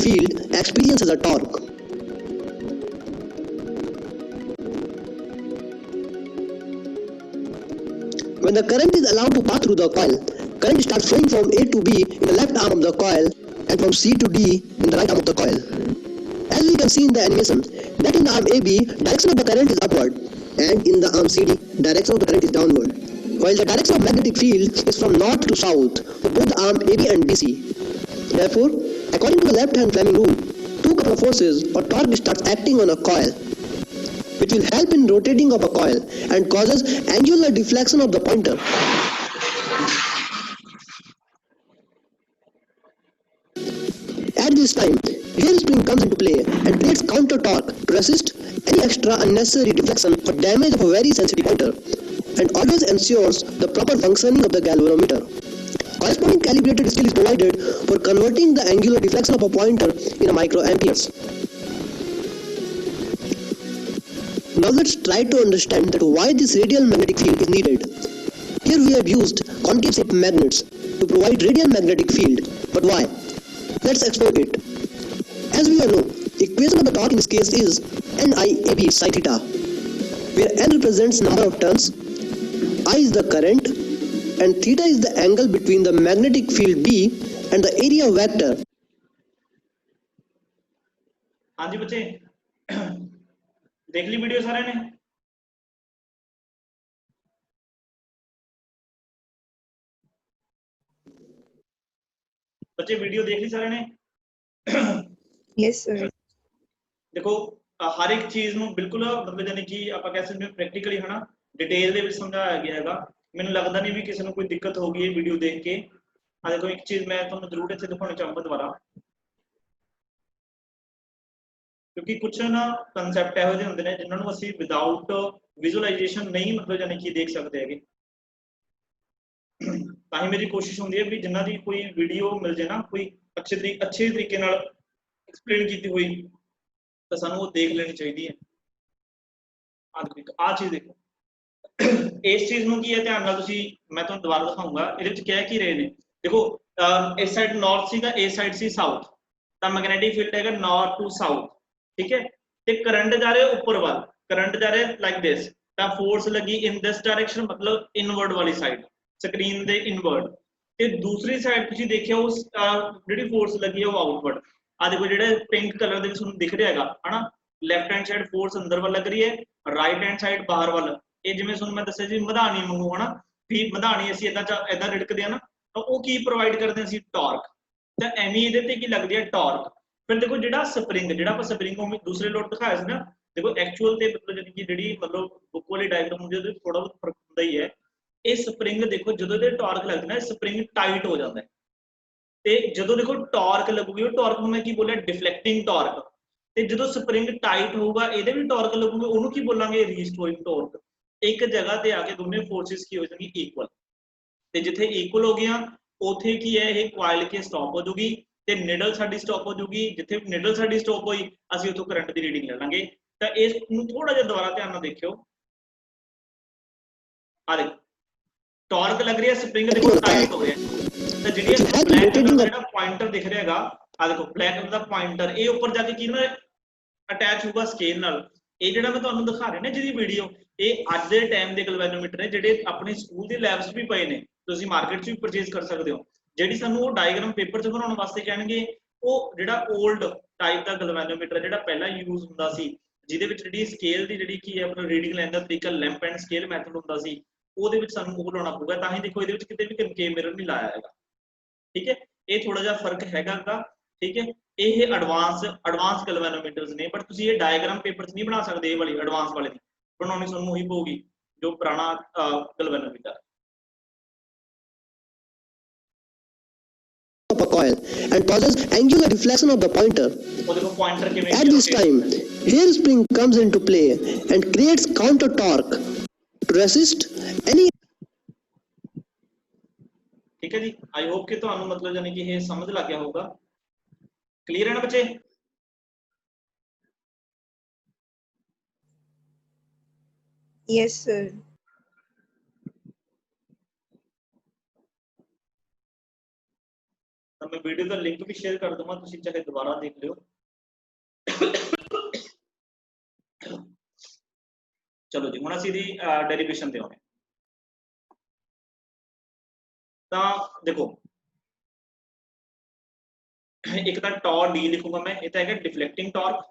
field experiences a torque. When the current is allowed to pass through the coil, current starts flowing from A to B in the left arm of the coil and from C to D in the right arm of the coil. As we can see in the animation, that in the arm AB, direction of the current is upward, and in the arm CD, direction of the current is downward, while the direction of magnetic field is from north to south for both arm AB and DC. Therefore, according to the left-hand Fleming rule, two couple of forces or torque starts acting on a coil, which will help in rotating of a coil and causes angular deflection of the pointer. At this time, hairspring comes into play and creates counter torque to resist any extra unnecessary deflection or damage of a very sensitive pointer, and always ensures the proper functioning of the galvanometer. Corresponding calibrated scale is provided for converting the angular deflection of a pointer in a microamperes. Now let's try to understand that why this radial magnetic field is needed. Here we have used concave shaped magnets to provide radial magnetic field, but why? Let's explore it. As we all know, equation of the torque in this case is NIAB psi theta, where N represents number of turns, I is the current, and theta is the angle between the magnetic field B and the area vector. हाँ जी बच्चे, देख ली video सारे ने? बच्चे video देख ली सारे ने? Yes sir. देखो हर एक चीज ਨੂੰ ਬਿਲਕੁਲ ਮਤਲਬ ਜਾਨੀ ਕਿ ਆਪਾਂ ਕਹਿ ਸਕਦੇ ਹਾਂ ਪ੍ਰੈਕਟੀਕਲੀ ਹਨਾ ਡਿਟੇਲ ਦੇ ਵਿੱਚ ਸਮਝਾਇਆ ਗਿਆ ਹੈਗਾ। ਮੈਨੂੰ ਲੱਗਦਾ ਨਹੀਂ ਵੀ ਕਿਸੇ ਨੂੰ ਕੋਈ ਦਿੱਕਤ ਹੋਗੀ ਇਹ ਵੀਡੀਓ ਦੇਖ ਕੇ। ਆ ਦੇਖੋ ਇੱਕ ਚੀਜ਼ ਮੈਂ ਤੁਹਾਨੂੰ ਜ਼ਰੂਰ ਇੱਥੇ ਦਿਖਾਉਣਾ ਚਾਹੂੰਗਾ ਦੁਬਾਰਾ, क्योंकि कुछ ना कंसेप्ट ਇਹੋ ਜਿਹੇ ਹੁੰਦੇ ਨੇ ਜਿਨ੍ਹਾਂ ਨੂੰ ਅਸੀਂ ਵਿਦਆਊਟ ਵਿਜ਼ੂਅਲਾਈਜੇਸ਼ਨ ਨਹੀਂ ਮਤਲਬ ਜਾਨੀ ਕਿ ਦੇਖ ਸਕਦੇ ਹੈਗੇ। ਤਾਂ ਹੀ ਮੇਰੀ ਕੋਸ਼ਿਸ਼ ਹੁੰਦੀ ਹੈ ਵੀ ਜਿਨ੍ਹਾਂ ਦੀ ਕੋਈ ਵੀਡੀਓ ਮਿਲ ਜੇ ਨਾ ਕੋਈ अच्छे तरीके ਨਾਲ एक्सप्लेन की हुई तो सानू वो देख लेनी चाहिए। आ चीज देखो, इस चीज ਨੂੰ ਕੀ ਹੈ ਧਿਆਨ ਨਾਲ ਤੁਸੀਂ ਮੈਂ ਤੁਹਾਨੂੰ ਦੁਬਾਰਾ ਦਿਖਾਉਂਗਾ ਇਹਦੇ ਵਿੱਚ ਕਹਿ ਕੀ ਰਹੇ ਨੇ। ਦੇਖੋ ਇਸ ਸਾਈਡ ਨਾਰਥ ਸੀਗਾ, ਇਸ ਸਾਈਡ ਸੀ ਸਾਊਥ, ਤਾਂ ਮੈਗਨੈਟਿਕ ਫੀਲਡ ਹੈਗਾ ਨਾਰਥ ਟੂ ਸਾਊਥ, ठीक है। ਤੇ ਕਰੰਟ ਜਾ ਰਿਹਾ ਉੱਪਰ ਵੱਲ, ਕਰੰਟ ਜਾ ਰਿਹਾ ਲਾਈਕ ਦਿਸ, ਤਾਂ ਫੋਰਸ ਲੱਗੀ ਇਨ ਦਿਸ ਡਾਇਰੈਕਸ਼ਨ ਮਤਲਬ ਇਨਵਰਡ ਵਾਲੀ ਸਾਈਡ, ਸਕਰੀਨ ਦੇ ਇਨਵਰਡ। ਤੇ ਦੂਸਰੀ ਸਾਈਡ ਤੁਸੀਂ ਦੇਖਿਆ ਉਸ ਜਿਹੜੀ ਫੋਰਸ ਲੱਗੀ ਹੈ ਉਹ ਆਊਟਵਰਡ। ਆ ਦੇਖੋ ਜਿਹੜੇ ਪਿੰਕ ਕਲਰ ਦੇ ਵਿੱਚ ਤੁਹਾਨੂੰ ਦਿਖ ਰਿਹਾ ਹੈਗਾ ਹਨਾ, ਲੈਫਟ ਹੈਂਡ ਸਾਈਡ ਫੋਰਸ ਅੰਦਰ ਵੱਲ ਲੱਗ ਰਹੀ ਹੈ, ਰਾਈਟ ਹੈਂਡ ਸਾਈਡ ਬਾਹਰ ਵੱਲ। ਇਹ ਜਿਵੇਂ ਤੁਹਾਨੂੰ ਮੈਂ ਦੱਸਿਆ ਜੀ ਮਧਾਣੀ ਵਾਂਗੂ ਹਨਾ, ਵੀ ਮਧਾਣੀ ਅਸੀਂ ਏਦਾਂ ਰਿੜਕਦੇ ਆ ਨਾ, ਤਾਂ ਉਹ ਕੀ ਪ੍ਰੋਵਾਈਡ ਕਰਦੇ ਅਸੀਂ ਟਾਰਕ, ਤਾਂ ਐਵੇਂ ਇਹਦੇ ਤੇ ਕੀ ਲੱਗਦੀ ਹੈ ਟਾਰਕ। ਫਿਰ ਦੇਖੋ ਜਿਹੜਾ ਸਪਰਿੰਗ, ਜਿਹੜਾ ਆਪਾਂ ਸਪਰਿੰਗ ਉਹ ਦੂਸਰੇ ਲੋਟ ਦਿਖਾਇਆ ਸੀ ਨਾ, ਦੇਖੋ ਐਕਚੁਅਲ ਤੇ ਮਤਲਬ ਜਿਹੜੀ ਮਤਲਬ ਬੁੱਕ ਵਾਲੀ ਡਾਇਗਰਾਮ ਹੁੰਦੀ ਉਹਦੇ ਥੋੜਾ ਬਹੁਤ ਫਰਕ ਹੁੰਦਾ ਹੀ ਹੈ। ਇਹ ਸਪਰਿੰਗ ਦੇਖੋ ਜਦੋਂ ਇਹਦੇ ਟਾਰਕ ਲੱਗਦੀ ਨਾ ਸਪਰਿੰਗ ਟਾਈਟ ਹੋ ਜਾਂਦਾ ਹੈ, ਤੇ ਜਦੋਂ ਦੇਖੋ ਟਾਰਕ ਲੱਗੂਗੀ ਉਹ ਟਾਰਕ ਨੂੰ ਮੈਂ ਕੀ ਬੋਲਿਆ ਡਿਫਲੈਕਟਿੰਗ ਟਾਰਕ, ਤੇ ਜਦੋਂ ਸਪਰਿੰਗ ਟਾਈਟ ਹੋਊਗਾ ਇਹਦੇ ਵੀ ਟਾਰਕ ਲੱਗੂਗੇ ਉਹਨੂੰ ਕੀ ਬੋਲਾਂਗੇ ਰੀਸਟੋਰਿੰਗ ਟਾਰਕ। ਇੱਕ ਜਗ੍ਹਾ ਤੇ ਆ ਕੇ ਦੋਨੇ ਫੋਰਸਿਸ ਕੀ ਹੋ ਜਾਣਗੇ ਇਕੁਅਲ, ਤੇ ਜਿੱਥੇ ਇਕੁਅਲ ਹੋ ਗਿਆ ਉੱਥੇ ਕੀ ਹੈ ਇਹ ਕੁਆਇਲ ਕੇ ਸਟਾਪ ਹੋ ਜੂਗੀ ਤੇ ਨਿਡਲ ਸਾਡੀ ਸਟਾਪ ਹੋ ਜੂਗੀ। ਜਿੱਥੇ ਨਿਡਲ ਸਾਡੀ ਸਟਾਪ ਹੋਈ ਅਸੀਂ ਉੱਥੋਂ ਕਰੰਟ ਦੀ ਰੀਡਿੰਗ ਲੈ ਲਾਂਗੇ। ਤਾਂ ਇਸ ਨੂੰ ਥੋੜਾ ਜਿਹਾ ਦੁਬਾਰਾ ਧਿਆਨ ਨਾਲ ਦੇਖਿਓ। ਆ ਦੇਖੋ ਟਾਰਕ ਲੱਗ ਰਹੀ ਹੈ, ਸਪਰਿੰਗ ਦੇਖੋ ਟਾਈਟ ਹੋ ਰਿਹਾ, ਤਾਂ ਜਿਹੜੀ ਬਲੈਕ ਕਲਰ ਦਾ ਜਿਹੜਾ ਪੁਆਇੰਟਰ ਦਿਖ ਰਿਹਾ ਹੈਗਾ, ਆ ਦੇਖੋ ਬਲੈਕ ਕਲਰ ਦਾ ਪੁਆਇੰਟਰ ਇਹ ਉੱਪਰ ਜਾ ਕੇ ਕੀ ਨਾ ਅਟੈਚ ਹੋਊਗਾ ਸਕੇਲ ਨਾਲ। ਇਹ ਜਿਹੜਾ ਮੈਂ ਤੁਹਾਨੂੰ ਦਿਖਾ ਰਿਹਾ ਨਾ ਜਿਹਦੀ ਵੀਡੀਓ, ਇਹ ਅੱਜ ਦੇ ਟਾਈਮ ਦੇ ਗਲਵੈਨੋਮੀਟਰ ਨੇ ਜਿਹੜੇ ਆਪਣੇ ਸਕੂਲ ਦੇ ਲੈਬਸ ਵੀ ਪਏ ਨੇ, ਤੁਸੀਂ ਮਾਰਕੀਟ 'ਚ ਵੀ ਪਰਚੇਜ਼ ਕਰ ਸਕਦੇ ਹੋ। ਜਿਹੜੀ ਸਾਨੂੰ ਉਹ ਡਾਇਗਰਾਮ ਪੇਪਰ 'ਚ ਬਣਾਉਣ ਵਾਸਤੇ ਕਹਿਣਗੇ ਉਹ ਜਿਹੜਾ 올ਡ ਟਾਈਪ ਦਾ ਗਲਵੈਨੋਮੀਟਰ ਜਿਹੜਾ ਪਹਿਲਾਂ ਯੂਜ਼ ਹੁੰਦਾ ਸੀ, ਜਿਹਦੇ ਵਿੱਚ ਜਿਹੜੀ ਸਕੇਲ ਦੀ ਜਿਹੜੀ ਕੀ ਹੈ ਆਪਣਾ ਰੀਡਿੰਗ ਲੈਣ ਦਾ ਤਰੀਕਾ ਲੈਂਪ ਐਂਡ ਸਕੇਲ ਮੈਥਡ ਹੁੰਦਾ ਸੀ, ਉਹਦੇ ਵਿੱਚ ਸਾਨੂੰ ਉਹ ਲਾਉਣਾ ਪਊਗਾ। ਤਾਂ ਹੀ ਦੇਖੋ ਇਹਦੇ ਵਿੱਚ ਕਿਤੇ ਵੀ ਕਨਕੇਵ ਮਿਰਰ ਨਹੀਂ ਲਾਇਆ ਹੈਗਾ, ਠੀਕ ਹੈ। ਇਹ ਥੋੜਾ ਜਿਹਾ ਫਰਕ ਹੈਗਾ ਗਾ, ਠੀਕ ਹੈ। ਇਹ ਐਡਵਾਂਸ ਗਲਵੈਨੋਮੀਟਰਸ ਨੇ, ਬਟ ਤੁਸੀਂ ਇਹ ਡਾਇਗਰਾਮ ਪੇਪਰ 'ਚ ਨਹੀਂ ਬਣਾ ਸਕਦੇ, ਇਹ ਵਾਲੀ ਐਡਵਾਂਸ ਵਾਲੇ ਦੀ ਬਣਾਉਣੀ ਤੁਹਾਨੂੰ ਉਹੀ ਪਊਗੀ ਜੋ ਪੁਰਾਣਾ galvanometer. Of a coil and causes angular deflection of the pointer. At this time, hairspring comes into play and creates counter torque to resist any. ठीक है जी, आई होप कि ਤੁਹਾਨੂੰ ਮਤਲਬ ਜਾਨੀ ਕਿ ਇਹ ਸਮਝ ਲੱਗ ਗਿਆ ਹੋਊਗਾ। ਕਲੀਅਰ ਹੈ ਨਾ ਬੱਚੇ? Yes sir. तो मैं वीडियो का लिंक भी शेयर कर दूंगा, तुम चाहे दोबारा देख लियो। चलो जी, हम असीं दी डेरिवेशन ते आउणे। तो देखो एक तो टॉर डी लिखूंगा मैं, ये तो है डिफ्लेक्टिंग टॉर्क।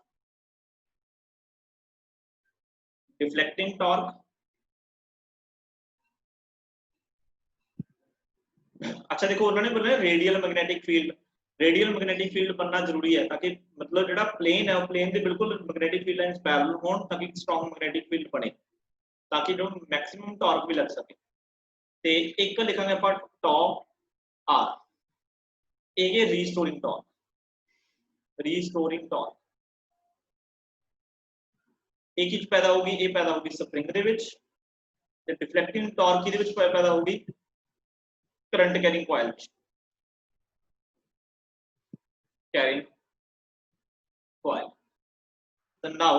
डिफ्लेक्टिंग टॉर्क, अच्छा देखो उन्होंने बोला radial magnetic field. Radial magnetic field बनना जरूरी है ताकि मतलब जो प्लेन है प्लेन के बिल्कुल मैग्नेटिक फील्ड लाइंस पैरेलल होण ताकि स्ट्रॉन्ग मैग्नेटिक फील्ड बने, ताकि जो मैक्सिमम टॉर्क भी लग सके। ते एक लिखांगे ਆਪਾਂ टॉर्क आर, ये रीस्टोरिंग टॉर्क। रीस्टोरिंग टॉर्क एक ही पैदा होगी, ये पैदा होगी स्प्रिंग दे विच, ते डिफ्लेक्टिंग टॉर्क ਇਹਦੇ ਵਿੱਚ पैदा होगी करंट कैरिंग कॉइल ਵਿੱਚ। Carrying coil. तो नाउ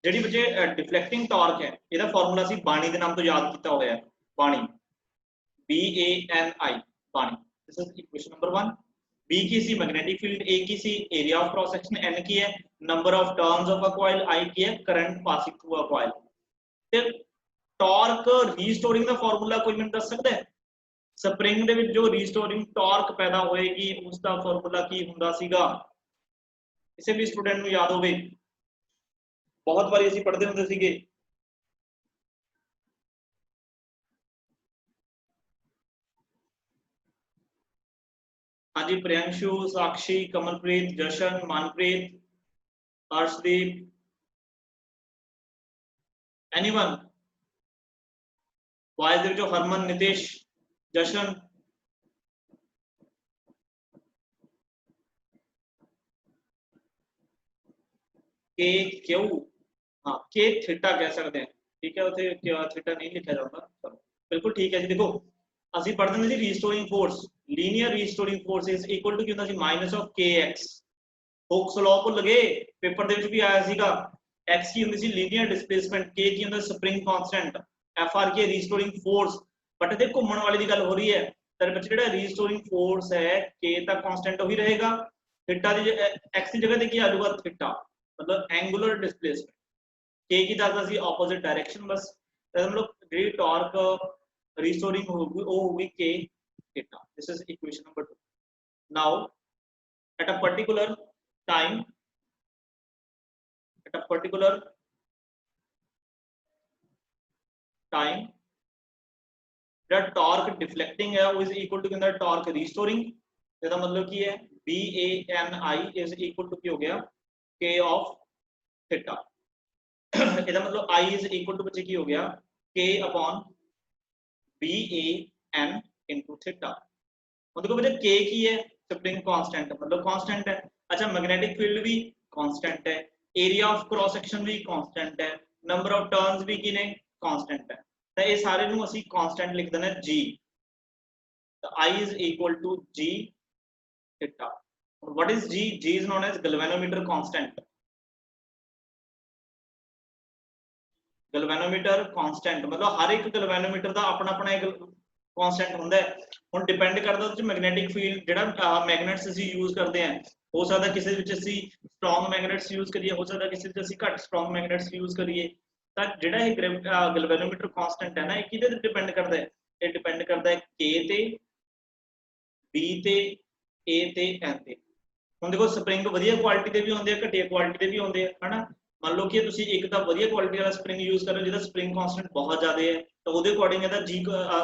ਜਿਹੜੀ बच्चे डिफ्लेक्टिंग टॉर्क है, ਇਹਦਾ ਫਾਰਮੂਲਾ ਅਸੀਂ ਬਾਣੀ ਦੇ ਨਾਮ ਤੋਂ ਯਾਦ ਕੀਤਾ ਹੋਇਆ ਹੈ। Bani BANI, Bani. This is equation number 1। B की सी मैग्नेटिक फील्ड, A की सी area of cross section, N की है number of turns of a coil, I की है current passing through a coil. ਤੇ टॉर्क रीस्टोरिंग ਦਾ ਫਾਰਮੂਲਾ ਕੋਈ ਮੈਨੂੰ ਦੱਸ ਸਕਦਾ ਹੈ? ਸਪਰਿੰਗ ਦੇ ਵਿੱਚ ਜੋ ਰੀਸਟੋਰਿੰਗ ਟਾਰਕ ਪੈਦਾ ਹੋਏਗੀ ਉਸ ਦਾ ਫਾਰਮੂਲਾ ਕੀ ਹੁੰਦਾ ਸੀਗਾ? ਕਿਸੇ ਵੀ ਸਟੂਡੈਂਟ ਨੂੰ ਯਾਦ ਹੋਵੇ, ਬਹੁਤ ਵਾਰੀ ਅਸੀਂ ਪੜ੍ਹਦੇ ਹੁੰਦੇ ਸੀਗੇ। हाँ जी, प्रियंशु, साक्षी, कमलप्रीत, जशन, मानप्रीत, हर्षदीप, एनीवन? बॉयज दे विचों हरमन, नितेश, जशन, के क्यू, हाँ के थीटा कह सकते हैं, ठीक है। उसे थीटा नहीं लिखा जाता, चलो बिल्कुल ठीक है जी। देखो ਅਸੀਂ ਪੜ੍ਹਦੇ ਹੁੰਦੇ ਸੀ restoring force, linear restoring force is equal to ਕੀ ਹੁੰਦਾ ਸੀ minus of kx। Hooke's law ਭੁੱਲ ਗਏ? ਪੇਪਰ ਦੇ ਵਿੱਚ ਵੀ ਆਇਆ ਸੀਗਾ। x ਕੀ ਹੁੰਦੀ ਸੀ ਲੀਨੀਅਰ ਡਿਸਪਲੇਸਮੈਂਟ, k ਕੀ ਹੁੰਦਾ ਸਪਰਿੰਗ ਕਾਂਸਟੈਂਟ, fr ਕੀ ਰੀਸਟੋਰਿੰਗ ਫੋਰਸ। ਬਟ ਇਹਦੇ ਘੁੰਮਣ ਵਾਲੀ ਦੀ ਗੱਲ ਹੋ ਰਹੀ ਹੈ, ਤਾਂ ਬੱਚੇ ਜਿਹੜਾ ਰੀਸਟੋਰਿੰਗ ਫੋਰਸ ਹੈ k ਤਾਂ ਕਾਂਸਟੈਂਟ ਉਹੀ ਰਹੇਗਾ, ਥੀਟਾ ਦੀ x ਦੀ ਜਗ੍ਹਾ ਤੇ ਕੀ ਆ ਜਾਊਗਾ ਥੀਟਾ, मतलब एंगुलर डिस्प्लेसमेंट। k की दसदा सी ऑपोजिट डायरेक्शन, बस मतलब ਜਿਹੜੀ टॉर्क रीस्टोरिंग होगी वो होगी k theta. This is equation number 2। Now at a particular time, at a particular time the torque deflecting है वो is equal to कितना torque restoring। इसका मतलब की है BANI is equal to की हो गया k of थीटा। ਇਹਦਾ मतलब I is equal to बच्चे की हो गया k upon BAN into theta. और देखो बच्चे k की है स्प्रिंग कांस्टेंट, मतलब कांस्टेंट है। अच्छा मैग्नेटिक फील्ड भी कांस्टेंट है, एरिया ऑफ क्रॉस सेक्शन भी कांस्टेंट है, नंबर ऑफ टर्न्स भी किने कांस्टेंट है। तो ये सारे ਨੂੰ ਅਸੀਂ कांस्टेंट लिख देना g। तो I is equal to g theta. what is g? g is known as galvanometer constant। Galvanometer constant मतलब हर एक ਗੈਲਵੇਨੋਮੀਟਰ ਦਾ ਆਪਣਾ ਆਪਣਾ ਇੱਕ ਕਾਂਸਟੈਂਟ ਹੁੰਦਾ ਹੈ। ਹੁਣ ਡਿਪੈਂਡ ਕਰਦਾ ਉਹਦੇ ਚ ਮੈਗਨੈਟਿਕ ਫੀਲਡ ਜਿਹੜਾ ਮੈਗਨੇਟਸ ਅਸੀਂ ਯੂਜ਼ ਕਰਦੇ ਹਾਂ, ਹੋ ਸਕਦਾ ਕਿਸੇ ਵਿੱਚ ਅਸੀਂ ਸਟਰੋਂਗ ਮੈਗਨੇਟਸ ਯੂਜ਼ ਕਰੀਏ, ਹੋ ਸਕਦਾ ਕਿਸੇ ਵਿੱਚ ਅਸੀਂ ਘੱਟ ਸਟਰੋਂਗ ਮੈਗਨੇਟਸ ਯੂਜ਼ ਕਰੀਏ। ਤਾਂ ਜਿਹੜਾ ਇਹ ਗੈਲਵੇਨੋਮੀਟਰ ਕਾਂਸਟੈਂਟ ਹੈ ਨਾ, ਇਹ ਕਿਹਦੇ ਤੇ ਡਿਪੈਂਡ ਕਰਦਾ ਹੈ? ਇਹ ਡਿਪੈਂਡ ਕਰਦਾ ਹੈ K ਤੇ, B ਤੇ, A ਤੇ, N ਤੇ। ਹੁਣ ਦੇਖੋ ਸਪਰਿੰਗ ਵਧੀਆ ਕੁਆਲਿਟੀ ਦੇ ਵੀ ਹੁੰਦੇ ਆ, ਘਟੀਆ ਕੁਆਲਿਟੀ ਦੇ ਵੀ ਹੁੰਦੇ ਆ, ਹਨਾ। मान लो कि ਤੁਸੀਂ ਇੱਕ ਤਾਂ ਵਧੀਆ ਕੁਆਲਿਟੀ ਵਾਲਾ ਸਪਰਿੰਗ ਯੂਜ਼ ਕਰ ਰਹੇ ਹੋ ਜਿਹਦਾ ਸਪਰਿੰਗ ਕਾਂਸਟੈਂਟ ਬਹੁਤ ਜ਼ਿਆਦਾ ਹੈ, ਤਾਂ ਉਹਦੇ ਅਕੋਰਡਿੰਗ ਇਹਦਾ ਜੀ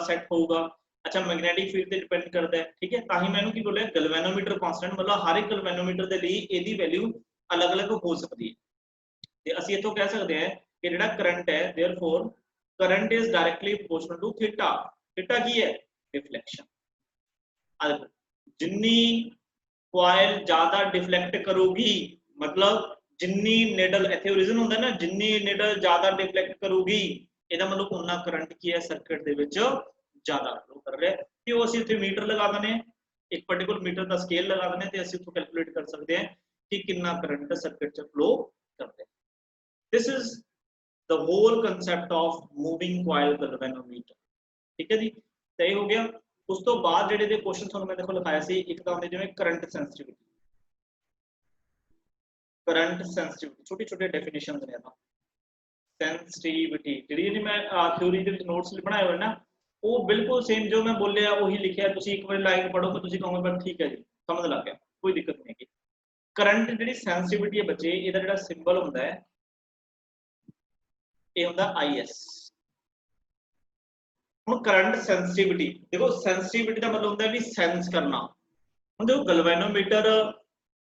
ਸੈੱਟ ਹੋਊਗਾ। अच्छा मैग्नेटिक फील्ड ਤੇ ਡਿਪੈਂਡ ਕਰਦਾ ਹੈ, ਠੀਕ ਹੈ। ਤਾਂ ਹੀ ਮੈਨੂੰ ਕੀ ਬੋਲਿਆ ਗੈਲਵੇਨੋਮੀਟਰ ਕਾਂਸਟੈਂਟ, मतलब ਹਰ ਇੱਕ ਗੈਲਵੇਨੋਮੀਟਰ ਦੇ ਲਈ ਇਹਦੀ ਵੈਲਿਊ ਅਲੱਗ-ਅਲੱਗ ਹੋ ਸਕਦੀ ਹੈ। ਤੇ ਅਸੀਂ ਇੱਥੋਂ ਕਹਿ ਸਕਦੇ ਹਾਂ ਕਿ ਜਿਹੜਾ ਕਰੰਟ ਹੈ therefore current is directly proportional to theta। theta ਕੀ ਹੈ? डिफ्लेक्शन। जिन्नी कॉइल ज्यादा डिफ्लेक्ट करूगी, मतलब जिन्नी नीडल इथे ओरिजिन ਹੁੰਦਾ ਨਾ, जिन्नी नीडल ज्यादा डिफ्लेक्ट करूगी ਇਹਦਾ मतलब उन्ना करंट की है सर्किट ਦੇ ਵਿੱਚ ज्यादा फ्लो कर रहा है। कि वो ਅਸੀਂ ਇੱਥੇ ਮੀਟਰ ਲਗਾ ਦਨੇ, ਇੱਕ ਪਾਰਟਿਕੂਲਰ ਮੀਟਰ ਦਾ ਸਕੇਲ ਲਗਾ ਦਨੇ ਤੇ ਅਸੀਂ ਉੱਥੋਂ ਕੈਲਕੂਲੇਟ ਕਰ ਸਕਦੇ ਹਾਂ ਕਿ ਕਿੰਨਾ ਕਰੰਟ ਸਰਕਟ ਚ ਫਲੋ ਕਰਦਾ ਹੈ। This is the whole concept of moving coil galvanometer। ठीक है जी, सही हो गया। उस तो बाद ਜਿਹੜੇ ਦੇ ਕੁਐਸਚਨ ਤੁਹਾਨੂੰ ਮੈਂ ਦੇਖੋ ਲਿਖਾਇਆ ਸੀ ਇੱਕ ਤਾਂ ਹੁੰਦੇ ਜਿਵੇਂ ਕਰੰਟ ਸੈਂਸਿਟੀਵਿਟੀ ਛੋਟੀ ਛੋਟੀ ਡੈਫੀਨੇਸ਼ਨਸ ਨੇ ਇਹਦਾ ਸੈਂਸਿਟੀਵਿਟੀ ਜਿਹੜੀ ਮੈਂ ਥਿਊਰੀ ਦੇ ਵਿੱਚ ਨੋਟਸ ਬਣਾਏ ਹੋਏ ਨਾ ਉਹ ਬਿਲਕੁਲ ਸੇਮ ਜੋ ਮੈਂ ਬੋਲਿਆ ਉਹੀ ਲਿਖਿਆ ਤੁਸੀਂ ਇੱਕ ਵਾਰ ਲਾਈਨ ਪੜ੍ਹੋਗੇ ਤੁਸੀਂ ਕਹੋਗੇ ਪਰ ਠੀਕ ਹੈ ਜੀ ਸਮਝ ਲੱਗ ਗਿਆ ਕੋਈ ਦਿੱਕਤ ਨਹੀਂ ਹੈਗੀ ਕਰੰਟ ਜਿਹੜੀ ਸੈਂਸਿਟੀਵਿਟੀ ਹੈ ਬੱਚੇ ਇਹਦਾ ਜਿਹੜਾ ਸਿੰਬਲ ਹੁੰਦਾ ਹੈ ਇਹ ਹੁੰਦਾ IS ਹੁਣ ਕਰੰਟ ਸੈਂਸਿਟੀਵਿਟੀ ਦੇਖੋ ਸੈਂਸਿਟੀਵਿਟੀ ਦਾ ਮਤਲਬ ਹੁੰਦਾ ਹੈ ਵੀ ਸੈਂਸ ਕਰਨਾ ਹੁਣ ਦੇਖੋ ਗਲਵੈਨੋਮੀਟਰ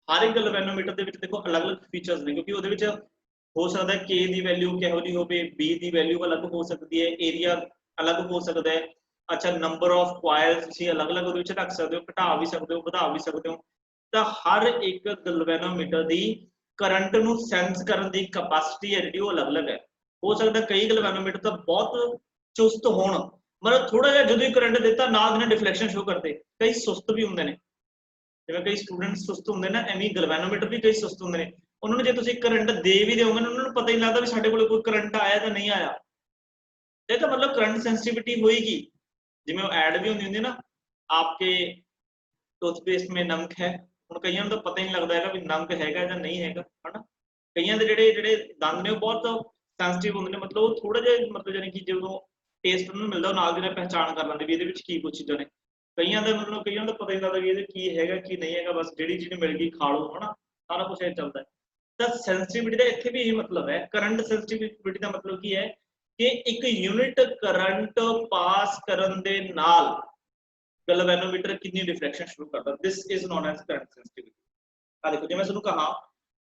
ਹਰ ਇੱਕ ਗਲਵੈਨੋਮੀਟਰ ਦੇ ਵਿੱਚ ਦੇਖੋ ਅਲੱਗ-ਅਲੱਗ ਫੀਚਰਸ ਨੇ ਕਿਉਂਕਿ ਉਹਦੇ ਵਿੱਚ ਹੋ ਸਕਦਾ ਹੈ K ਦੀ ਵੈਲਿਊ ਕਿਹੋ ਜਿਹੀ ਹੋਵੇ B ਦੀ ਵੈਲਿਊ ਅਲੱਗ ਹੋ ਸਕਦੀ ਹੈ ਏਰੀਆ ਅਲੱਗ ਹੋ ਸਕਦਾ ਹੈ ਅੱਛਾ ਨੰਬਰ ਆਫ ਕੁਆਇਲਸ ਤੁਸੀਂ ਅਲੱਗ-ਅਲੱਗ ਉਹਦੇ ਵਿੱਚ ਰੱਖ ਸਕਦੇ ਹੋ ਘਟਾ ਵੀ ਸਕਦੇ ਹੋ ਵਧਾ ਵੀ ਸਕਦੇ ਹੋ ਤਾਂ ਹਰ ਇੱਕ ਗਲਵੈਨੋਮੀਟਰ ਦੀ ਕਰੰਟ ਨੂੰ ਸੈਂਸ ਕਰਨ ਦੀ ਕੈਪੈਸਿਟੀ ਹੈ ਜਿਹੜੀ ਉਹ ਅਲੱਗ-ਅਲੱਗ ਹੈ ਹੋ ਸਕਦਾ ਕਈ ਗਲਵੈਨੋਮੀਟਰ ਤਾਂ ਬਹੁਤ ਚੁਸਤ ਹੋਣ मतलब थोड़ा जिहा जो करंट देता नाल दे डिफ्लैक्शन शो करते कई सुस्त भी होंगे ने जिवें कई स्टूडेंट सुस्त होंगे ना एवें गलवैनोमीटर भी कई सुस्त होंगे ने उन्होंने जो तुसीं करंट दे भी दोगे ना उन्होंने पता ही लगता भी साडे कोल कोई करंट आया तो नहीं आया ये तो मतलब करंट सेंसिटिविटी होएगी जिवें ऐड भी होंदी ना आपके टूथपेस्ट में नमक है हुण कईयां नूं तो पता ही नहीं लगता है भी नमक हैगा या नहीं हैगा है ना कईयां दे जिहड़े दंद ने बहुत सेंसिटिव होंदे ने मतलब वो थोड़ा जिहा मतलब जानी कि जो टेस्ट उन्होंने मिलता नाल दी पहचान कर लेंगे भी ये की कुछ चीज़ां ने कईयां दा मतलब कईयां दा पता ही लगता भी ये की हैगा की नहीं हैगा बस जिहड़ी चीज़ मिल गई खा लो है ना सारा कुछ चलता है तो सेंसिटिविटी का इत्थे भी यही मतलब है करंट सेंसिटिविटी का मतलब की है कि एक यूनिट करंट पास करन दे नाल गैल्वेनोमीटर कितनी डिफ्रैक्शन शुरू करता this is known as current sensitivity आ देखो जे मैं तुहानू कहा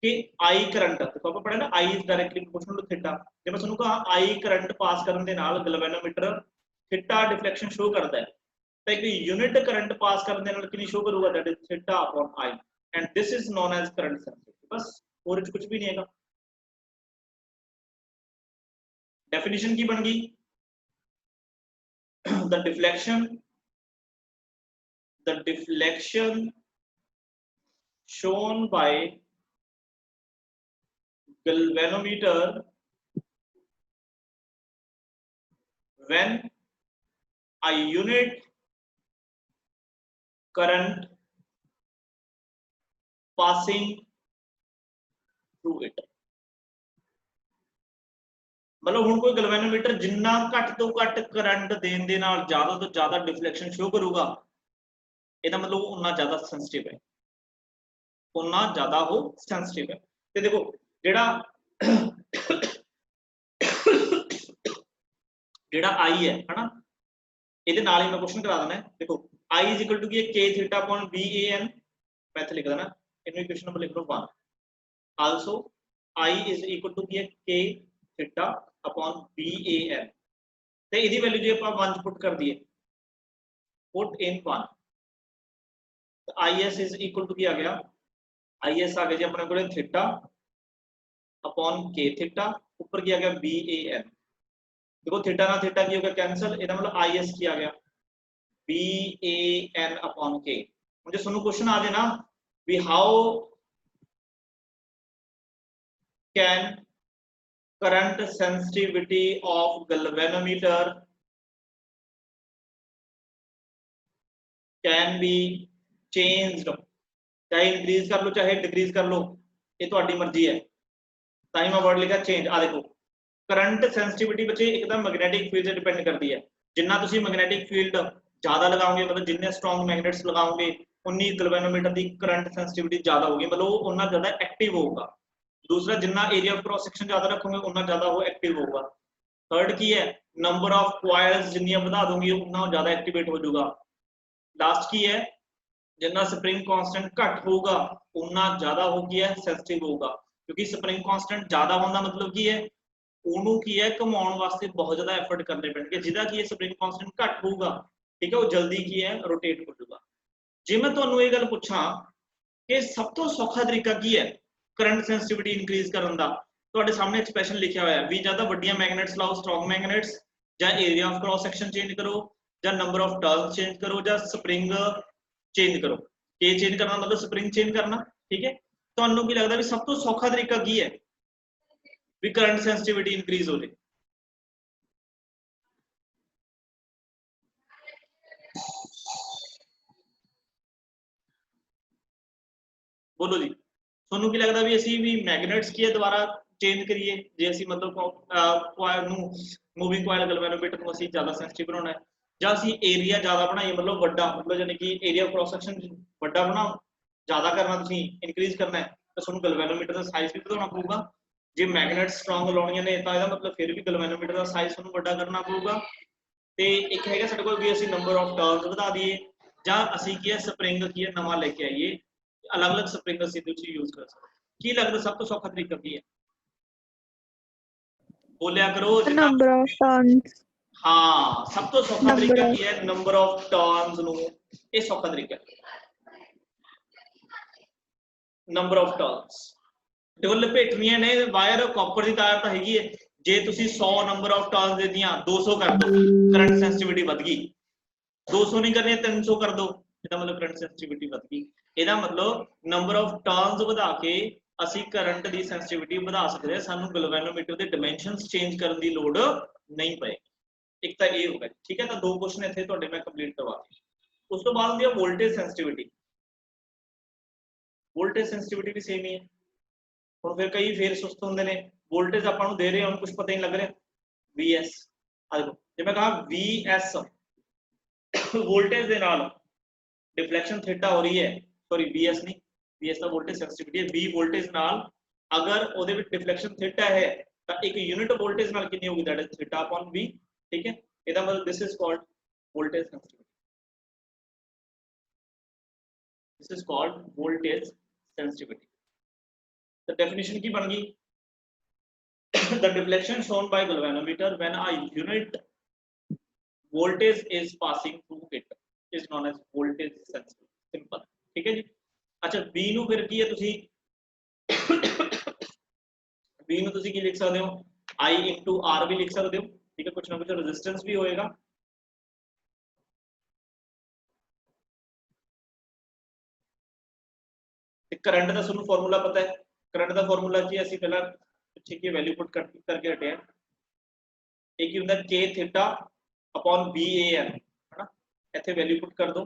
कि आई करंट देखो आप पढ़ा ना I is directly proportional to theta जब मैं तुहानू कहा आई करंट पास करने दे नाल गैल्वेनोमीटर थीटा डिफ्लेक्शन शो करता है तो एक यूनिट करंट पास करने दे नाल कितनी शो करूगा that is theta upon I and this is known as current sensitivity बस और कुछ भी नहीं हैगा डेफिनेशन की बन गई the deflection shown by galvanometer when a unit current passing through it मतलब हुण कोई गैल्वेनोमीटर जिन्ना घट तो घट करंट देने दे नाल ज्यादा तो ज्यादा डिफ्लेक्शन शो करूगा ਇਹਦਾ मतलब उन्ना ज्यादा सेंसिटिव है उन्ना ज्यादा वो सेंसिटिव है ते देखो जेड़ा आई है ना ਇਹਦੇ ਨਾਲ ਹੀ मैं क्वेश्चन करा देना है देखो I is equal to की k थीटा अपॉन ban मैं इथे लिख देना इन्हें इक्वेशन नंबर लिख लो 1 also I is equal to की k थीटा अपॉन ban ते ਇਹਦੀ वैल्यू जे ਆਪਾਂ 1 पुट कर दिए पुट इन 1 तो IS is equal to क्या आ गया IS आ गया जी अपने को थीटा अपॉन k थीटा ऊपर क्या आ गया BAN देखो थीटा ना थीटा की हो गया कैंसिल ਇਹਦਾ मतलब IS की आ गया BAN अपॉन k मुझे सुनो क्वेश्चन आ जाए ना भी how can current sensitivity of galvanometer can be changed चाहे इंक्रीज कर लो चाहे डिक्रीज कर लो ये तुम्हारी मर्जी है ताई मैं वर्ड लिखा चेंज आ देखो करंट सेंसिटिविटी बच्चे एकदम मैग्नेटिक फील्ड से डिपेंड करती है जिन्ना तुसी मैग्नेटिक फील्ड ज्यादा लगाओगे मतलब जिन्ने स्ट्रॉन्ग मैग्नेट्स लगाओगे उन्नी गैल्वेनोमीटर की करंट सेंसिटिविटी ज्यादा होगी मतलब वो उन्ना ज्यादा एक्टिव होगा दूसरा जिन्ना एरिया ऑफ क्रॉस सेक्शन ज्यादा रखोगे उन्ना ज्यादा वो एक्टिव होगा थर्ड की है नंबर ऑफ कॉइल्स जिन्नियां बढ़ा दोगे उन्ना ज्यादा एक्टिवेट हो जाएगा लास्ट की है जिन्ना स्प्रिंग कांस्टेंट घट होगा उन्ना ज्यादा हो गया सेंसिटिव होगा क्योंकि स्प्रिंग कांस्टेंट ज्यादा होने मतलब की है ਉਹਨੂੰ ਕੀ ਹੈ ਘੁਮਾਉਣ ਵਾਸਤੇ ਬਹੁਤ ਜ਼ਿਆਦਾ ਐਫਰਟ ਕਰਨੇ ਪੈਣਗੇ ਜਿਹਦਾ ਕੀ ਹੈ ਸਪ੍ਰਿੰਗ ਕਾਂਸਟੈਂਟ ਘੱਟ ਹੋਊਗਾ ਠੀਕ ਹੈ ਉਹ ਜਲਦੀ ਕੀ ਹੈ ਰੋਟੇਟ ਹੋ ਜਾਊਗਾ ਜੇ ਮੈਂ ਤੁਹਾਨੂੰ ਇਹ ਗੱਲ ਪੁੱਛਾਂ ਕਿ ਸਭ ਤੋਂ ਸੌਖਾ ਤਰੀਕਾ ਕੀ ਹੈ ਕਰੰਟ ਸੈਂਸਿਟੀਵਿਟੀ ਇਨਕਰੀਜ਼ ਕਰਨ ਦਾ ਤੁਹਾਡੇ ਸਾਹਮਣੇ ਐਕਸਪ੍ਰੈਸ਼ਨ ਲਿਖਿਆ ਹੋਇਆ ਹੈ ਵੀ ਜਾਂ ਤਾਂ ਵੱਡੀਆਂ ਮੈਗਨੇਟਸ ਲਾਓ ਸਟਰੋਂਗ ਮੈਗਨੇਟਸ ਜਾਂ area of cross section change ਕਰੋ ਜਾਂ ਨੰਬਰ ਆਫ ਟਰਨਸ ਚੇਂਜ ਕਰੋ ਜਾਂ ਸਪ੍ਰਿੰਗ ਚੇਂਜ ਕਰੋ ਕੇ ਚੇਂਜ ਕਰਨਾ मतलब ਸਪ੍ਰਿੰਗ ਚੇਂਜ ਕਰਨਾ ਠੀਕ ਹੈ ਤੁਹਾਨੂੰ ਕੀ ਲੱਗਦਾ ਵੀ ਸਭ ਤੋਂ ਸੌਖਾ ਤਰੀਕਾ ਕੀ ਹੈ भी करंट सेंसिटिविटी इंक्रीज हो जाए बोलो जी ਤੁਹਾਨੂੰ ਕੀ ਲੱਗਦਾ ਵੀ ਅਸੀਂ ਵੀ ਮੈਗਨੇਟਸ ਕੀ ਹੈ ਦੁਬਾਰਾ ਚੇਂਜ ਕਰੀਏ ਜੇ ਅਸੀਂ ਮਤਲਬ ਕੋਇਲ ਨੂੰ ਮੂਵਿੰਗ ਕੋਇਲ ਗੈਲਵੇਨੋਮੀਟਰ ਨੂੰ ਅਸੀਂ ਜ਼ਿਆਦਾ ਸੈਂਸਿਟਿਵ ਬਣਾਉਣਾ ਹੈ ਜਾਂ ਅਸੀਂ ਏਰੀਆ ਜ਼ਿਆਦਾ ਬਣਾਈਏ ਮਤਲਬ ਵੱਡਾ ਮਤਲਬ ਯਾਨੀ ਕਿ ਏਰੀਆ ਕ੍ਰੋਸ ਸੈਕਸ਼ਨ ਵੱਡਾ ਬਣਾਓ ਜ਼ਿਆਦਾ ਕਰਨਾ ਤੁਸੀਂ ਇਨਕਰੀਜ਼ ਕਰਨਾ ਹੈ ਤਾਂ ਤੁਹਾਨੂੰ ਗੈਲਵੇਨੋਮੀਟਰ ਦਾ ਸਾਈਜ਼ ਵੀ ਵਧਾਉਣਾ ਪਊਗਾ ਜੇ ਮੈਗਨੇਟ ਸਟਰੋਂਗ ਲਾਉਣੀਆਂ ਨੇ ਤਾਂ ਇਹਦਾ ਮਤਲਬ ਫਿਰ ਵੀ ਗੈਲਵੇਨੋਮੀਟਰ ਦਾ ਸਾਈਜ਼ ਤੁਹਾਨੂੰ ਵੱਡਾ ਕਰਨਾ ਪਊਗਾ ਤੇ ਇੱਕ ਹੈਗਾ ਸਾਡੇ ਕੋਲ ਵੀ ਅਸੀਂ ਨੰਬਰ ਆਫ ਟਰਨਸ ਵਧਾ ਦਈਏ ਜਾਂ ਅਸੀਂ ਕੀ ਹੈ ਸਪਰਿੰਗ ਕੀ ਹੈ ਨਵਾਂ ਲੈ ਕੇ ਆਈਏ ਅਲੱਗ-ਅਲੱਗ ਸਪਰਿੰਗ ਅਸੀਂ ਇਹਦੇ ਵਿੱਚ ਯੂਜ਼ ਕਰ ਸਕਦੇ ਕੀ ਲੱਗਦਾ ਸਭ ਤੋਂ ਸੌਖਾ ਤਰੀਕਾ ਕੀ ਹੈ ਬੋਲਿਆ ਕਰੋ ਜਿੰਨਾ Number of turns. ਹਾਂ ਸਭ ਤੋਂ ਸੌਖਾ Number ਤਰੀਕਾ of ਕੀ ਹੈ ਨੰਬਰ ਆਫ ਟਰਨਸ ਨੂੰ ਇਹ ਸੌਖਾ ਤਰੀਕਾ ਨੰਬਰ ਆਫ ਟਰਨਸ ਦੇਖੋ ਲਪੇਟਣੀਆਂ ਨੇ ਵਾਇਰ ਕਾਪਰ ਦੀ ਤਾਰ ਤਾਂ ਹੈਗੀ ਹੈ ਜੇ ਤੁਸੀਂ 100 ਨੰਬਰ ਆਫ ਟਰਨਸ ਦੇ ਦੀਆਂ 200 ਕਰ ਦੋ ਕਰੰਟ ਸੈਂਸਿਟੀਵਿਟੀ ਵਧ ਗਈ 200 ਨਹੀਂ ਕਰਨੀ 300 ਕਰ ਦੋ ਇਹਦਾ ਮਤਲਬ ਕਰੰਟ ਸੈਂਸਿਟੀਵਿਟੀ ਵਧ ਗਈ ਇਹਦਾ ਮਤਲਬ ਨੰਬਰ ਆਫ ਟਰਨਸ ਵਧਾ ਕੇ ਅਸੀਂ ਕਰੰਟ ਦੀ ਸੈਂਸਿਟੀਵਿਟੀ ਵਧਾ ਸਕਦੇ ਹਾਂ ਸਾਨੂੰ ਗੈਲਵੇਨੋਮੀਟਰ ਦੇ ਡਾਈਮੈਂਸ਼ਨਸ ਚੇਂਜ ਕਰਨ ਦੀ ਲੋੜ ਨਹੀਂ ਪਏਗੀ ਇੱਕ ਤਾਂ ਇਹ ਹੋ ਗਿਆ ਠੀਕ ਹੈ ਤਾਂ ਦੋ ਕੁਐਸਚਨ ਇੱਥੇ ਤੁਹਾਡੇ ਮੈਂ ਕੰਪਲੀਟ ਕਰਵਾ ਦਿੱਤੇ ਉਸ ਤੋਂ ਬਾਅਦ ਹੁੰਦੀ ਹੈ ਵੋਲਟੇਜ ਸੈਂਸਿਟੀਵਿਟੀ ਵੋਲਟੇਜ ਸੈਂਸਿਟੀਵਿਟੀ ਵੀ ਸੇਮ ਹੀ ਹੈ ਹੁਣ ਫਿਰ ਕਈ ਫੇਰ ਸੁਸਤ ਹੁੰਦੇ ਨੇ ਵੋਲਟੇਜ ਆਪਾਂ ਨੂੰ ਦੇ ਰਹੇ ਹਾਂ ਕੁਝ ਪਤਾ ਹੀ ਨਹੀਂ ਲੱਗ ਰਿਹਾ Vs ਆ ਦੇਖੋ ਜੇ ਮੈਂ ਕਹਾਂ Vs ਵੋਲਟੇਜ ਦੇ ਨਾਲ डिफ्लेक्शन थीटा हो रही है सॉरी Vs नहीं Vs का वोल्टेज सेंसिटिविटी है V वोल्टेज नाल अगर ओदे विच डिफ्लेक्शन थीटा है तो एक यूनिट वोल्टेज नाल कितनी होगी that is theta upon V ठीक है ਇਹਦਾ मतलब this is called voltage sensitivity this is called voltage sensitivity the definition की बन गई the deflection shown by galvanometer when a unit voltage is passing through it is known as voltage sensitive simple ठीक है जी अच्छा B ਨੂੰ ਫਿਰ ਕੀ ਹੈ ਤੁਸੀਂ B ਨੂੰ ਤੁਸੀਂ ਕੀ ਲਿਖ ਸਕਦੇ ਹੋ I into R ਵੀ ਲਿਖ ਸਕਦੇ ਹੋ ठीक है कुछ ना कुछ रेजिस्टेंस भी होएगा ਤੇ ਕਰੰਟ ਦਾ ਤੁਹਾਨੂੰ ਫਾਰਮੂਲਾ ਪਤਾ ਹੈ ਕਰੰਟ ਦਾ ਫਾਰਮੂਲਾ ਕੀ ਹੈ ਅਸੀਂ ਪਹਿਲਾਂ ਪਿੱਛੇ ਕੀ ਵੈਲਿਊ ਪੁੱਟ ਕਰਕੇ ਹਟਿਆ ਇਹ ਕੀ ਹੁੰਦਾ K ਥੀਟਾ upon VAN है ना ਇੱਥੇ ਵੈਲਿਊ ਪੁੱਟ ਕਰ ਦੋ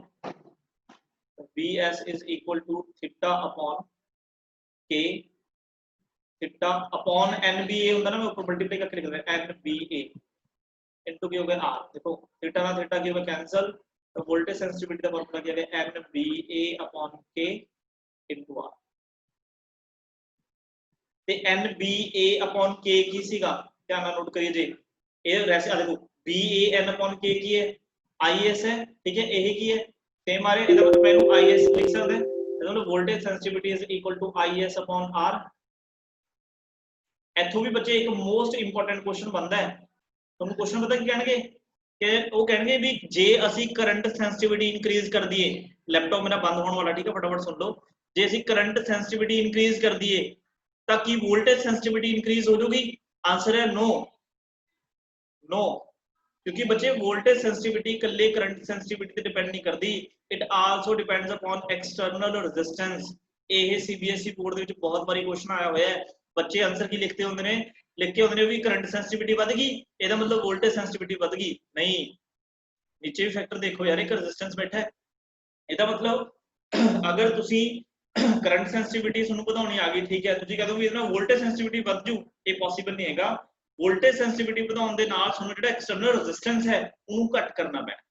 Vs is equal to theta upon K theta upon NBA ਹੁੰਦਾ ना मैं ऊपर मल्टीप्लाई करके लिख रहा हूं NBA into क्या हो गया R देखो theta ना theta क्या हो गया कैंसिल तो वोल्टेज सेंसिटिविटी का फार्मूला क्या है NBA upon K into R ਤੇ NBA upon K ਕੀ ਸੀਗਾ ਧਿਆਨ ਨਾਲ ਨੋਟ ਕਰੀਏ ਜੀ ਇਹ ਵੈਸੇ ਆ ਦੇਖੋ BAN upon K ਕੀ ਹੈ IS है ठीक है यही की है सेम आ रहा है मतलब मैं IS लिख सकते हैं मतलब voltage sensitivity is equal to IS upon R इथों भी बच्चे एक मोस्ट इंपोर्टेंट क्वेश्चन बनता है ਤੁਹਾਨੂੰ क्वेश्चन पता ਕੀ ਕਹਿਣਗੇ ਕਿ ਉਹ ਕਹਿਣਗੇ ਵੀ ਜੇ ਅਸੀਂ ਕਰੰਟ ਸੈਂਸਿਟੀਵਿਟੀ ਇਨਕਰੀਜ਼ ਕਰ ਦਈਏ ਲੈਪਟਾਪ ਮੇਰਾ ਬੰਦ ਹੋਣ ਵਾਲਾ ਠੀਕ ਹੈ ਫਟਾਫਟ ਸੁਣ ਲਓ ਜੇ ਅਸੀਂ ਕਰੰਟ ਸੈਂਸਿਟੀਵਿਟੀ ਇਨਕਰੀਜ਼ ਕਰ ਦਈਏ ਤਾਂ ਕੀ ਵੋਲਟੇਜ ਸੈਂਸਿਟੀਵਿਟੀ ਇਨਕਰੀਜ਼ ਹੋ ਜਾਊਗੀ ਆਨਸਰ ਹੈ नो नो क्योंकि बच्चे वोल्टेज सेंसिटिविटी कल्ले करंट सेंसिटिविटी पे डिपेंड नहीं करती it also depends upon external resistance ये सीबीएसई बोर्ड ਦੇ ਵਿੱਚ ਬਹੁਤ ਵਾਰੀ क्वेश्चन ਆਇਆ ਹੋਇਆ ਹੈ ਬੱਚੇ ਆਨਸਰ ਕੀ ਲਿਖते ਹੁੰਦੇ ਨੇ ਲਿਖ ਕੇ ਹੁੰਦੇ ਨੇ ਵੀ ਕਰੰਟ ਸੈਂਸਿਟੀਵਿਟੀ ਵਧ ਗਈ ਇਹਦਾ ਮਤਲਬ ਵੋਲਟੇਜ ਸੈਂਸਿਟੀਵਿਟੀ ਵਧ ਗਈ ਨਹੀਂ ਨੀਚੇ ਵੀ ਫੈਕਟਰ ਦੇਖੋ ਯਾਰ ਇੱਕ ਰੈਜ਼ਿਸਟੈਂਸ ਬੈਠਾ ਹੈ ਇਹਦਾ ਮਤਲਬ ਅਗਰ ਤੁਸੀਂ ਕਰੰਟ ਸੈਂਸਿਟੀਵਿਟੀ ਤੁਹਾਨੂੰ ਵਧਾਉਣੀ ਆ ਗਈ ਠੀਕ ਹੈ ਤੁਸੀਂ ਕਹੋਗੇ ਇਹਦਾ ਵੋਲਟੇਜ ਸੈਂਸਿਟੀਵਿਟੀ ਵਧ ਜੂ ਇਹ ਪੋਸੀਬਲ ਨਹੀਂ ਹੈਗਾ वोल्टेज सेंसिटिविटी ਵਧਾਉਣ ਦੇ ਨਾਲ ਤੁਹਾਨੂੰ ਜਿਹੜਾ ਐਕਸਟਰਨਲ ਰੈਜ਼ਿਸਟੈਂਸ ਹੈ ਉਹਨੂੰ ਘੱਟ ਕਰਨਾ ਪੈਣਾ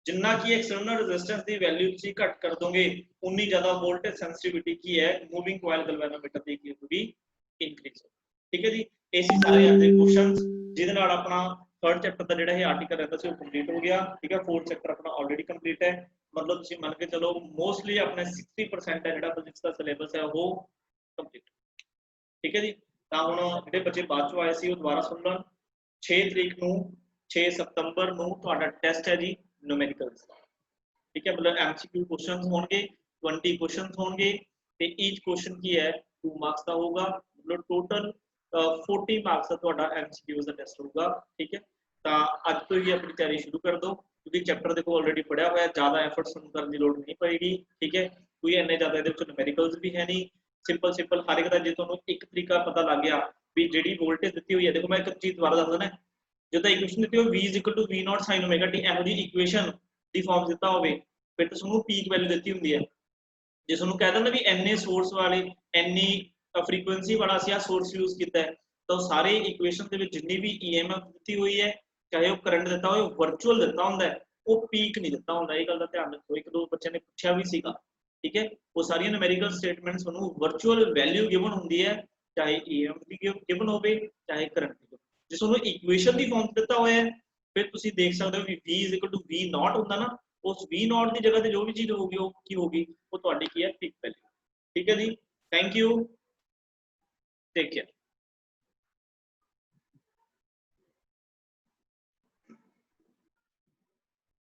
ਜਿੰਨਾ ਕੀ ਐਕਸਟਰਨਲ ਰੈਜ਼ਿਸਟੈਂਸ ਦੀ ਵੈਲਿਊ ਤੁਸੀਂ ਘੱਟ ਕਰ ਦੋਗੇ ਉਨੀ ਜ਼ਿਆਦਾ ਵੋਲਟੇਜ ਸੈਂਸਿਟੀਵਿਟੀ ਕੀ ਹੈ ਮੂਵਿੰਗ ਕੋਇਲ ਗੈਲਵੇਨੋਮੀਟਰ ਦੀ ਕੀ ਹੋਊਗੀ ਇਨਕਰੀਜ਼ ਠੀਕ ਹੈ ਜੀ ਇਹ ਸੀ ਸਾਰੇ ਅੱਜ ਦੇ ਕੁਐਸਚਨਸ ਜਿਹਦੇ ਨਾਲ ਆਪਣਾ ਥਰਡ ਚੈਪਟਰ ਦਾ ਜਿਹੜਾ ਇਹ ਆਰਟੀਕਲ ਰਹਿੰਦਾ ਸੀ ਉਹ ਕੰਪਲੀਟ ਹੋ ਗਿਆ ਠੀਕ ਹੈ ਫੋਰਥ ਚੈਪਟਰ ਆਪਣਾ ਆਲਰੇਡੀ ਕੰਪਲੀਟ ਹੈ ਮਤਲਬ ਤੁਸੀਂ ਮੰਨ ਕੇ ਚਲੋ ਮੋਸਟਲੀ ਆਪਣੇ 60% ਹੈ ਜਿਹੜਾ ਫਿਜ਼ਿਕਸ ਦਾ ਸਿਲੇਬਸ ਹੈ ਉਹ ਕੰਪਲੀਟ ਠੀਕ ਹੈ ਜੀ ਤਾਂ ਹੁਣ ਜਿਹੜੇ ਬੱਚੇ ਬਾਅਦ ਚੋਂ ਆਏ ਸੀ ਉਹ ਦੁਬਾਰਾ ਸੁਣ ਲੈਣ 6 ਤਰੀਕ ਨੂੰ 6 ਸਤੰਬਰ ਨੂੰ ਤੁਹਾਡਾ ਟੈਸਟ ਹੈ ਜੀ ਨਿਊਮੈਰੀਕਲਸ ਠੀਕ ਹੈ ਮਤਲਬ ਐਮਸੀਕਿਊ ਕੁਐਸਚਨਸ ਹੋਣਗੇ 20 ਕੁਐਸਚਨਸ ਹੋਣਗੇ ਤੇ ਈਚ ਕੁਐਸਚਨ ਕੀ ਹੈ 2 ਮਾਰਕਸ ਦਾ ਹੋਊਗਾ ਮਤਲਬ ਟੋਟਲ 40 ਮਾਰਕਸ ਦਾ ਤੁਹਾਡਾ ਐਮਸੀਕਿਊਜ਼ ਦਾ ਟੈਸਟ ਹੋਊਗਾ ਠੀਕ ਹੈ ਤਾਂ ਅੱਜ ਤੋਂ ਹੀ ਆਪਣੀ ਤਿਆਰੀ ਸ਼ੁਰੂ ਕਰ ਦਿਓ ਕਿਉਂਕਿ ਚੈਪਟਰ ਦੇਖੋ ਆਲਰੇਡੀ ਪੜਿਆ ਹੋਇਆ ਜ਼ਿਆਦਾ ਐਫਰਟਸ ਕਰਨ ਦੀ ਲੋੜ ਨਹੀਂ ਪਏਗੀ ਠੀਕ ਹੈ ਕੋਈ ਇੰਨੇ ਜ਼ਿਆਦਾ ਇਹਦੇ ਵਿੱਚ ਨਿਊਮੈਰੀਕਲਸ ਵੀ ਹੈ ਨਹੀਂ सिंपल हर एक जो तुहानू एक तरीका पता लग गया भी जिहड़ी वोल्टेज दी हुई है देखो मैं एक चीज दोबारा दस देना जो तो इक्वेशन दी हो V = V not sin omega t एहो जी इक्वेशन दी फॉर्म दिता होवे फिर तुहानू पीक वैल्यू दी हुंदी है ਜੇ ਤੁਹਾਨੂੰ ਕਹਿ ਦਿੰਦਾ ਵੀ ਇੰਨੇ ਸੋਰਸ ਵਾਲੇ ਇੰਨੀ ਫ੍ਰੀਕੁਐਂਸੀ ਵਾਲਾ ਅਸੀਂ ਆ ਸੋਰਸ ਯੂਜ਼ ਕੀਤਾ ਹੈ, ਤਾਂ ਉਹ ਸਾਰੇ ਇਕੁਏਸ਼ਨ ਦੇ ਵਿੱਚ ਜਿੰਨੀ ਵੀ EMF ਦਿੱਤੀ ਹੋਈ ਹੈ, ਚਾਹੇ ਉਹ ਕਰੰਟ ਦਿੱਤਾ ਹੋਵੇ, ਵਰਚੁਅਲ ਦਿੱਤਾ ਹੁੰਦਾ ਹੈ, ਉਹ ਪੀਕ ਨਹੀਂ ਦਿੱਤਾ ਹੁੰਦਾ। ਇਹ ਗੱਲ ਦਾ ਧਿਆਨ ਰੱਖੋ, ਇੱਕ ਦੋ ਬੱਚਿਆਂ ਨੇ ਪੁੱਛਿਆ ਵੀ ਸੀਗਾ, ਠੀਕ ਹੈ। ਉਹ ਸਾਰੀਆਂ ਨੂਮੈਰੀਕਲ ਸਟੇਟਮੈਂਟਸ ਤੁਹਾਨੂੰ ਵਰਚੁਅਲ ਵੈਲਿਊ ਗਿਵਨ ਹੁੰਦੀ ਹੈ, ਚਾਹੇ EMF ਦੀ ਗਿਵਨ ਹੋਵੇ, ਚਾਹੇ ਕਰੰਟ ਦੀ। ਜੇ ਤੁਹਾਨੂੰ ਇਕੁਏਸ਼ਨ ਦੀ ਫਾਰਮ ਦਿੱਤਾ ਹੋਇਆ ਹੈ, ਫਿਰ ਤੁਸੀਂ ਦੇਖ ਸਕਦੇ ਹੋ ਵੀ V V ਨॉट ਹੁੰਦਾ ਨਾ, ਉਸ V ਨॉट ਦੀ ਜਗ੍ਹਾ ਤੇ ਜੋ ਵੀ ਚੀਜ਼ ਹੋਗੀ ਉਹ ਕੀ ਹੋਗੀ, ਉਹ ਤੁਹਾਡੀ ਕੀ ਹੈ, ਪੀਕ ਵੈਲਿਊ। ਠੀਕ ਹੈ ਜੀ, ਥੈਂਕ ਯੂ, ਟੇਕ ਕੇਅਰ।